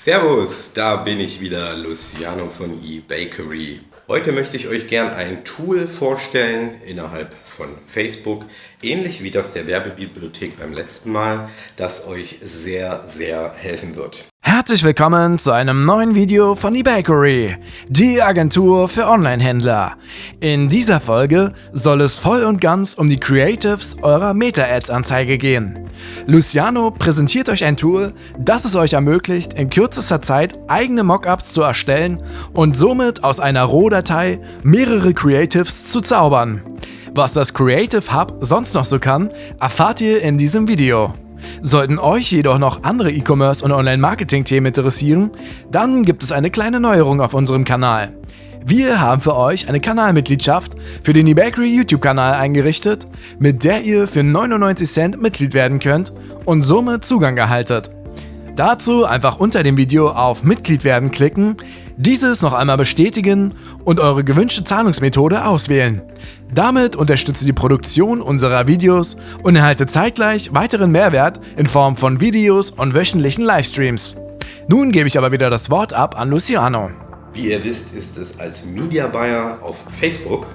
Servus, da bin ich wieder, Luciano von eBakery. Heute möchte ich euch gern ein Tool vorstellen innerhalb von Facebook, ähnlich wie das der Werbebibliothek beim letzten Mal, das euch sehr, sehr helfen wird. Herzlich willkommen zu einem neuen Video von eBakery, die Agentur für Online-Händler. In dieser Folge soll es voll und ganz um die Creatives eurer Meta-Ads-Anzeige gehen. Luciano präsentiert euch ein Tool, das es euch ermöglicht, in kürzester Zeit eigene Mockups zu erstellen und somit aus einer Rohdatei mehrere Creatives zu zaubern. Was das Creative Hub sonst noch so kann, erfahrt ihr in diesem Video. Sollten euch jedoch noch andere E-Commerce- und Online-Marketing-Themen interessieren, dann gibt es eine kleine Neuerung auf unserem Kanal. Wir haben für euch eine Kanalmitgliedschaft für den eBakery YouTube-Kanal eingerichtet, mit der ihr für 99 Cent Mitglied werden könnt und somit Zugang erhaltet. Dazu einfach unter dem Video auf Mitglied werden klicken, dieses noch einmal bestätigen und eure gewünschte Zahlungsmethode auswählen. Damit unterstützt ihr die Produktion unserer Videos und erhaltet zeitgleich weiteren Mehrwert in Form von Videos und wöchentlichen Livestreams. Nun gebe ich aber wieder das Wort ab an Luciano. Wie ihr wisst, ist es als Media Buyer auf Facebook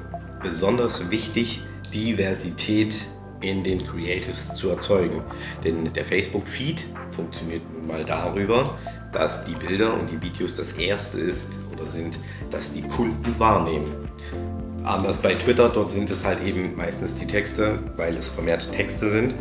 besonders wichtig, Diversität in den Creatives zu erzeugen. Denn der Facebook-Feed funktioniert nun mal darüber, dass die Bilder und die Videos das erste ist oder sind, das die Kunden wahrnehmen. Anders bei Twitter, dort sind es halt eben meistens die Texte, weil es vermehrt Texte sind.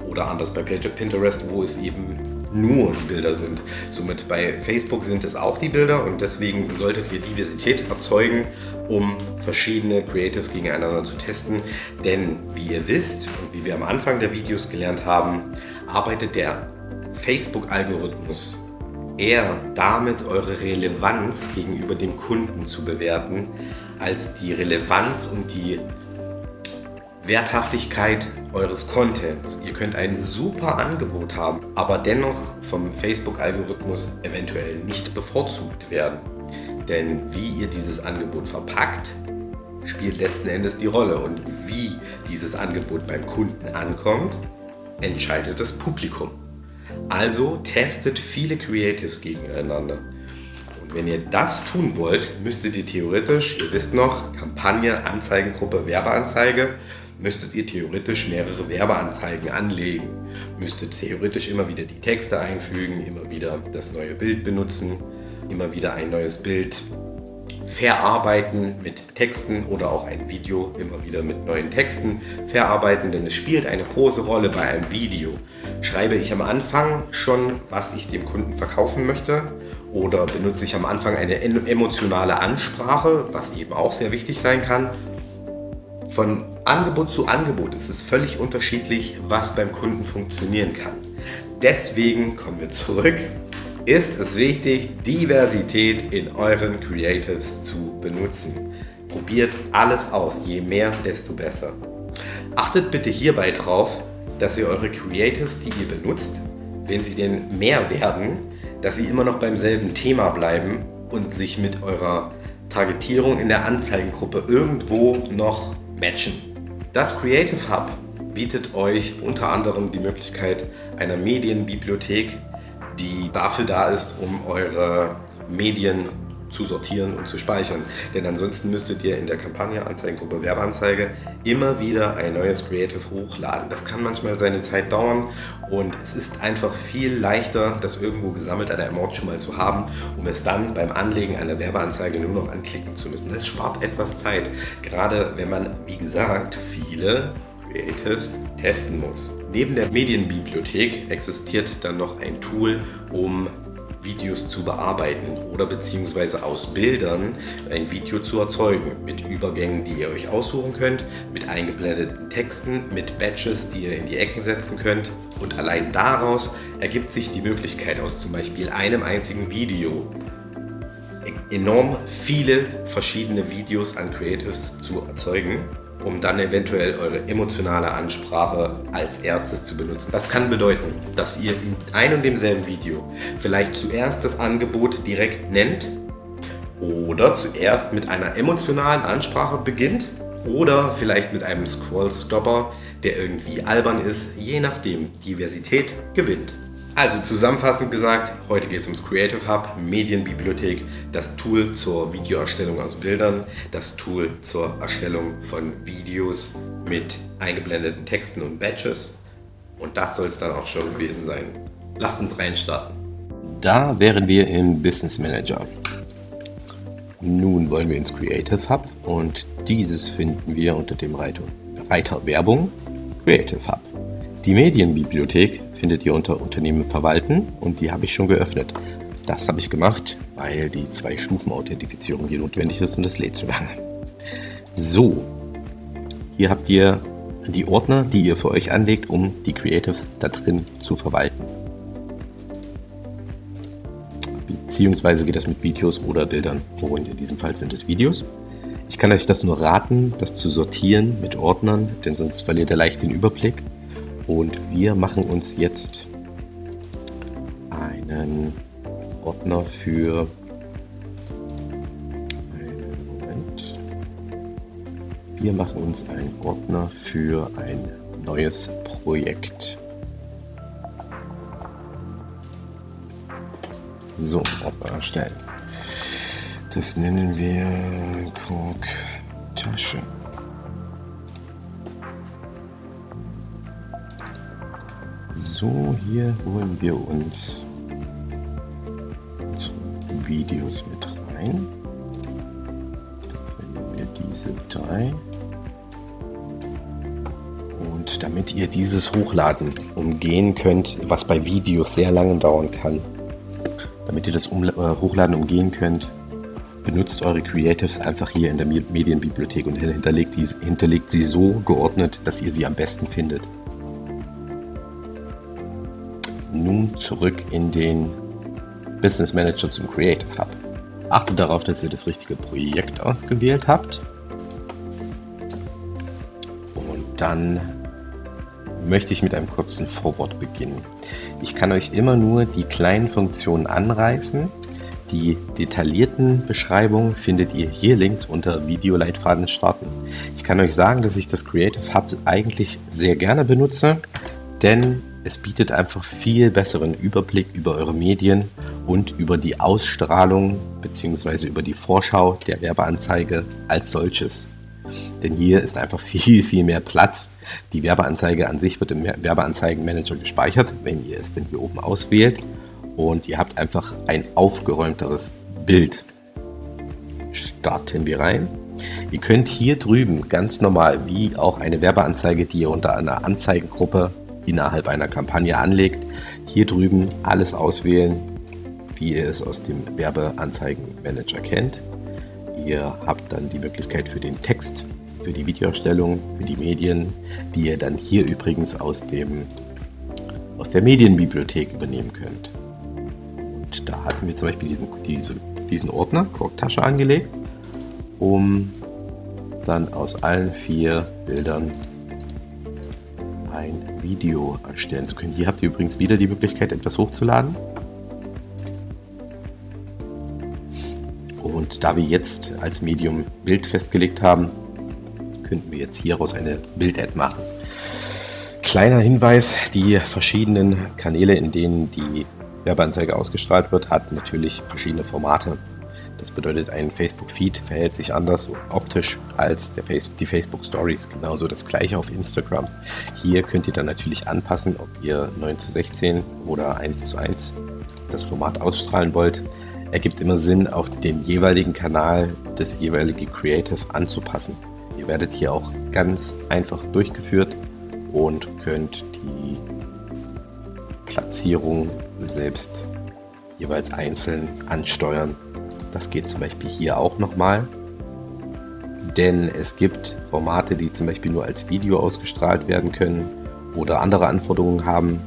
Oder anders bei Pinterest, wo es eben nur die Bilder sind. Somit bei Facebook sind es auch die Bilder und deswegen solltet ihr Diversität erzeugen, um verschiedene Creatives gegeneinander zu testen. Denn wie ihr wisst und wie wir am Anfang der Videos gelernt haben, arbeitet der Facebook-Algorithmus eher damit, eure Relevanz gegenüber dem Kunden zu bewerten, als die Relevanz und die Werthaftigkeit eures Contents. Ihr könnt ein super Angebot haben, aber dennoch vom Facebook-Algorithmus eventuell nicht bevorzugt werden. Denn wie ihr dieses Angebot verpackt, spielt letzten Endes die Rolle. Und wie dieses Angebot beim Kunden ankommt, entscheidet das Publikum. Also testet viele Creatives gegeneinander. Und wenn ihr das tun wollt, müsstet ihr theoretisch, ihr wisst noch, Kampagne, Anzeigengruppe, Werbeanzeige, müsstet ihr theoretisch mehrere Werbeanzeigen anlegen. Müsstet theoretisch immer wieder die Texte einfügen, immer wieder das neue Bild benutzen, immer wieder ein neues Bild verarbeiten mit Texten oder auch ein Video immer wieder mit neuen Texten verarbeiten, denn es spielt eine große Rolle bei einem Video. Schreibe ich am Anfang schon, was ich dem Kunden verkaufen möchte, oder benutze ich am Anfang eine emotionale Ansprache, was eben auch sehr wichtig sein kann. Von Angebot zu Angebot ist es völlig unterschiedlich, was beim Kunden funktionieren kann. Deswegen kommen wir zurück. Ist es wichtig, Diversität in euren Creatives zu benutzen. Probiert alles aus, je mehr, desto besser. Achtet bitte hierbei drauf, dass ihr eure Creatives, die ihr benutzt, wenn sie denn mehr werden, dass sie immer noch beim selben Thema bleiben und sich mit eurer Targetierung in der Anzeigengruppe irgendwo noch matchen. Das Creative Hub bietet euch unter anderem die Möglichkeit einer Medienbibliothek, die dafür da ist, um eure Medien zu sortieren und zu speichern. Denn ansonsten müsstet ihr in der Kampagne, Anzeigengruppe, Werbeanzeige immer wieder ein neues Creative hochladen. Das kann manchmal seine Zeit dauern und es ist einfach viel leichter, das irgendwo gesammelt an einem Ort schon mal zu haben, um es dann beim Anlegen einer Werbeanzeige nur noch anklicken zu müssen. Das spart etwas Zeit, gerade wenn man, wie gesagt, viele Creatives testen muss. Neben der Medienbibliothek existiert dann noch ein Tool, um Videos zu bearbeiten oder beziehungsweise aus Bildern ein Video zu erzeugen. Mit Übergängen, die ihr euch aussuchen könnt, mit eingeblendeten Texten, mit Badges, die ihr in die Ecken setzen könnt. Und allein daraus ergibt sich die Möglichkeit, aus zum Beispiel einem einzigen Video enorm viele verschiedene Videos an Creatives zu erzeugen, um dann eventuell eure emotionale Ansprache als erstes zu benutzen. Das kann bedeuten, dass ihr in ein und demselben Video vielleicht zuerst das Angebot direkt nennt oder zuerst mit einer emotionalen Ansprache beginnt oder vielleicht mit einem Scrollstopper, der irgendwie albern ist, je nachdem. Diversität gewinnt. Also zusammenfassend gesagt, heute geht es ums Creative Hub, Medienbibliothek, das Tool zur Videoerstellung aus Bildern, das Tool zur Erstellung von Videos mit eingeblendeten Texten und Badges. Und das soll es dann auch schon gewesen sein. Lasst uns reinstarten. Da wären wir im Business Manager. Nun wollen wir ins Creative Hub und dieses finden wir unter dem Reiter Werbung, Creative Hub. Die Medienbibliothek findet ihr unter Unternehmen verwalten und die habe ich schon geöffnet. Das habe ich gemacht, weil die 2-Stufen-Authentifizierung hier notwendig ist und das lädt zu lange. So, hier habt ihr die Ordner, die ihr für euch anlegt, um die Creatives da drin zu verwalten. Beziehungsweise geht das mit Videos oder Bildern, und in diesem Fall sind es Videos. Ich kann euch das nur raten, das zu sortieren mit Ordnern, denn sonst verliert ihr leicht den Überblick. Und wir machen uns jetzt einen Ordner für ein neues Projekt. So, Ordner erstellen. Das nennen wir Coke-Tasche. So, hier holen wir uns Videos mit rein. Da finden wir diese 3. Und damit ihr dieses Hochladen umgehen könnt, was bei Videos sehr lange dauern kann, damit ihr das Hochladen umgehen könnt, benutzt eure Creatives einfach hier in der Medienbibliothek und hinterlegt sie so geordnet, dass ihr sie am besten findet. Nun zurück in den Business Manager zum Creative Hub. Achtet darauf, dass ihr das richtige Projekt ausgewählt habt. Und dann möchte ich mit einem kurzen Vorwort beginnen. Ich kann euch immer nur die kleinen Funktionen anreißen. Die detaillierten Beschreibungen findet ihr hier links unter Videoleitfaden starten. Ich kann euch sagen, dass ich das Creative Hub eigentlich sehr gerne benutze, denn es bietet einfach viel besseren Überblick über eure Medien und über die Ausstrahlung bzw. über die Vorschau der Werbeanzeige als solches. Denn hier ist einfach viel mehr Platz. Die Werbeanzeige an sich wird im Werbeanzeigenmanager gespeichert, wenn ihr es denn hier oben auswählt. Und ihr habt einfach ein aufgeräumteres Bild. Starten wir rein. Ihr könnt hier drüben ganz normal, wie auch eine Werbeanzeige, die ihr unter einer Anzeigengruppe innerhalb einer Kampagne anlegt, hier drüben alles auswählen, wie ihr es aus dem Werbeanzeigenmanager kennt. Ihr habt dann die Möglichkeit für den Text, für die Videoerstellung, für die Medien, die ihr dann hier übrigens aus der Medienbibliothek übernehmen könnt. Und da hatten wir zum Beispiel diesen Ordner, Coke-Tasche, angelegt, um dann aus allen 4 Bildern ein Video erstellen zu können. Hier habt ihr übrigens wieder die Möglichkeit, etwas hochzuladen. Und da wir jetzt als Medium Bild festgelegt haben, könnten wir jetzt hieraus eine Bild-Ad machen. Kleiner Hinweis, die verschiedenen Kanäle, in denen die Werbeanzeige ausgestrahlt wird, hat natürlich verschiedene Formate. Das bedeutet, ein Facebook-Feed verhält sich anders optisch als die Facebook-Stories. Genauso das gleiche auf Instagram. Hier könnt ihr dann natürlich anpassen, ob ihr 9:16 oder 1:1 das Format ausstrahlen wollt. Ergibt immer Sinn, auf den jeweiligen Kanal das jeweilige Creative anzupassen. Ihr werdet hier auch ganz einfach durchgeführt und könnt die Platzierung selbst jeweils einzeln ansteuern. Das geht zum Beispiel hier auch nochmal, denn es gibt Formate, die zum Beispiel nur als Video ausgestrahlt werden können oder andere Anforderungen haben.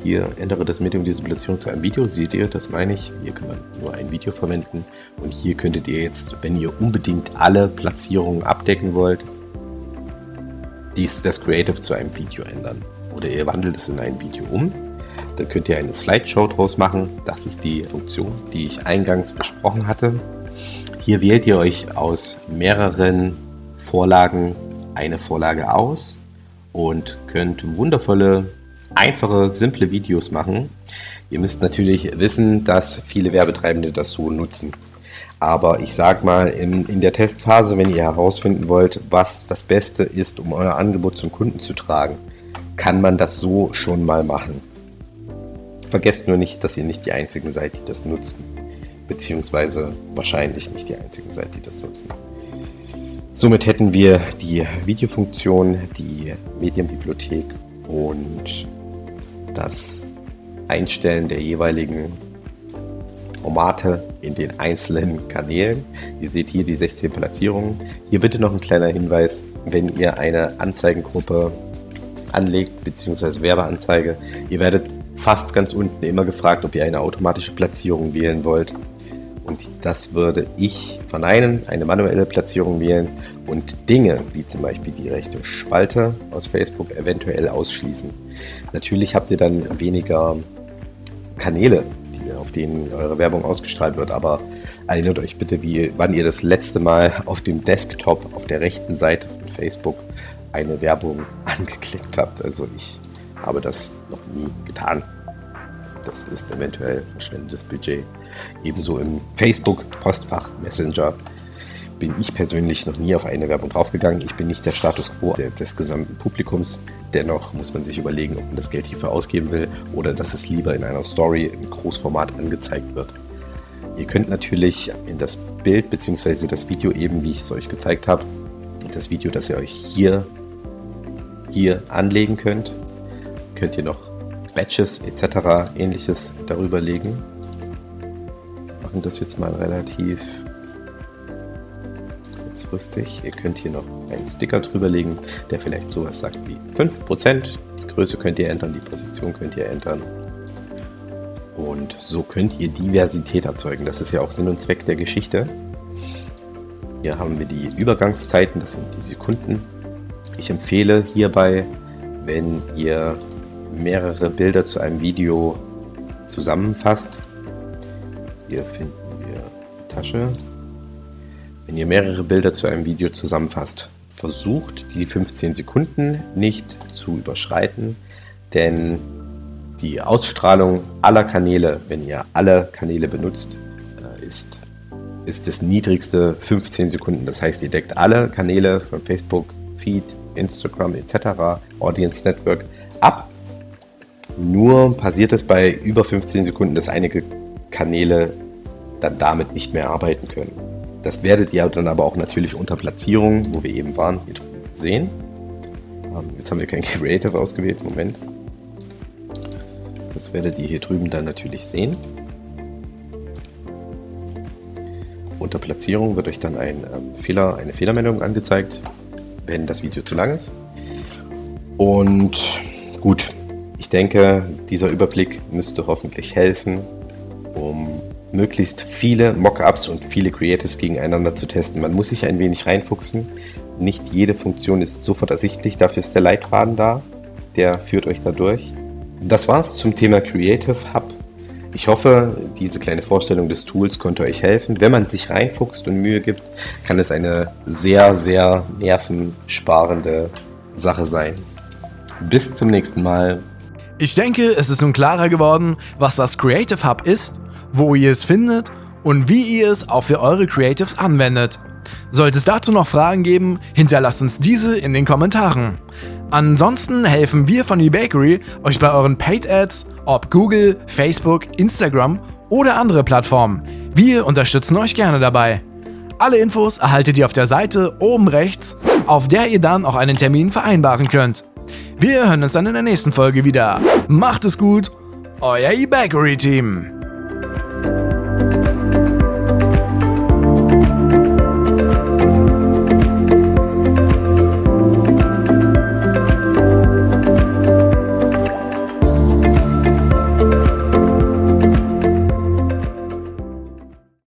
Hier ändere das Medium diese Platzierung zu einem Video, seht ihr, das meine ich. Hier kann man nur ein Video verwenden und hier könntet ihr jetzt, wenn ihr unbedingt alle Platzierungen abdecken wollt, das Creative zu einem Video ändern. Oder ihr wandelt es in ein Video um. Dann könnt ihr eine Slideshow draus machen. Das ist die Funktion, die ich eingangs besprochen hatte. Hier wählt ihr euch aus mehreren Vorlagen eine Vorlage aus und könnt wundervolle einfache, simple Videos machen. Ihr müsst natürlich wissen, dass viele Werbetreibende das so nutzen. Aber ich sag mal, in der Testphase, wenn ihr herausfinden wollt, was das Beste ist, um euer Angebot zum Kunden zu tragen, kann man das so schon mal machen. Vergesst nur nicht, dass ihr nicht die Einzigen seid, die das nutzen. Beziehungsweise wahrscheinlich nicht die Einzigen seid, die das nutzen. Somit hätten wir die Videofunktion, die Medienbibliothek und das Einstellen der jeweiligen Formate in den einzelnen Kanälen. Ihr seht hier die 16 Platzierungen. Hier bitte noch ein kleiner Hinweis, wenn ihr eine Anzeigengruppe anlegt, beziehungsweise Werbeanzeige, ihr werdet fast ganz unten immer gefragt, ob ihr eine automatische Platzierung wählen wollt. Und das würde ich verneinen, eine manuelle Platzierung wählen und Dinge, wie zum Beispiel die rechte Spalte aus Facebook, eventuell ausschließen. Natürlich habt ihr dann weniger Kanäle, auf denen eure Werbung ausgestrahlt wird, aber erinnert euch bitte, wann ihr das letzte Mal auf dem Desktop auf der rechten Seite von Facebook eine Werbung angeklickt habt. Also ich habe das noch nie getan. Das ist eventuell verschwendetes Budget. Ebenso im Facebook-Postfach Messenger bin ich persönlich noch nie auf eine Werbung draufgegangen. Ich bin nicht der Status quo des gesamten Publikums. Dennoch muss man sich überlegen, ob man das Geld hierfür ausgeben will oder dass es lieber in einer Story im Großformat angezeigt wird. Ihr könnt natürlich in das Bild bzw. das Video eben, wie ich es euch gezeigt habe, das Video, das ihr euch hier anlegen könnt ihr noch Badges etc. ähnliches darüber legen. Wir machen das jetzt mal relativ kurzfristig. Ihr könnt hier noch einen Sticker drüber legen, der vielleicht sowas sagt wie 5%. Die Größe könnt ihr ändern, die Position könnt ihr ändern. Und so könnt ihr Diversität erzeugen. Das ist ja auch Sinn und Zweck der Geschichte. Hier haben wir die Übergangszeiten, das sind die Sekunden. Ich empfehle hierbei, wenn ihr mehrere Bilder zu einem Video zusammenfasst. Hier finden wir die Tasche. Wenn ihr mehrere Bilder zu einem Video zusammenfasst, versucht die 15 Sekunden nicht zu überschreiten, denn die Ausstrahlung aller Kanäle, wenn ihr alle Kanäle benutzt, ist das niedrigste 15 Sekunden. Das heißt, ihr deckt alle Kanäle von Facebook, Feed, Instagram etc., Audience Network ab. Nur passiert es bei über 15 Sekunden, dass einige Kanäle dann damit nicht mehr arbeiten können. Das werdet ihr dann aber auch natürlich unter Platzierung, wo wir eben waren, hier drüben sehen. Jetzt haben wir kein Creative ausgewählt, Moment. Das werdet ihr hier drüben dann natürlich sehen. Unter Platzierung wird euch dann eine Fehlermeldung angezeigt, wenn das Video zu lang ist. Und gut, ich denke, dieser Überblick müsste hoffentlich helfen, um möglichst viele Mockups und viele Creatives gegeneinander zu testen. Man muss sich ein wenig reinfuchsen. Nicht jede Funktion ist sofort ersichtlich, dafür ist der Leitfaden da, der führt euch da durch. Das war's zum Thema Creative Hub. Ich hoffe, diese kleine Vorstellung des Tools konnte euch helfen. Wenn man sich reinfuchst und Mühe gibt, kann es eine sehr, sehr nervensparende Sache sein. Bis zum nächsten Mal. Ich denke, es ist nun klarer geworden, was das Creative Hub ist, wo ihr es findet und wie ihr es auch für eure Creatives anwendet. Sollte es dazu noch Fragen geben, hinterlasst uns diese in den Kommentaren. Ansonsten helfen wir von eBakery euch bei euren Paid Ads, ob Google, Facebook, Instagram oder andere Plattformen. Wir unterstützen euch gerne dabei. Alle Infos erhaltet ihr auf der Seite oben rechts, auf der ihr dann auch einen Termin vereinbaren könnt. Wir hören uns dann in der nächsten Folge wieder. Macht es gut, euer eBakery Team.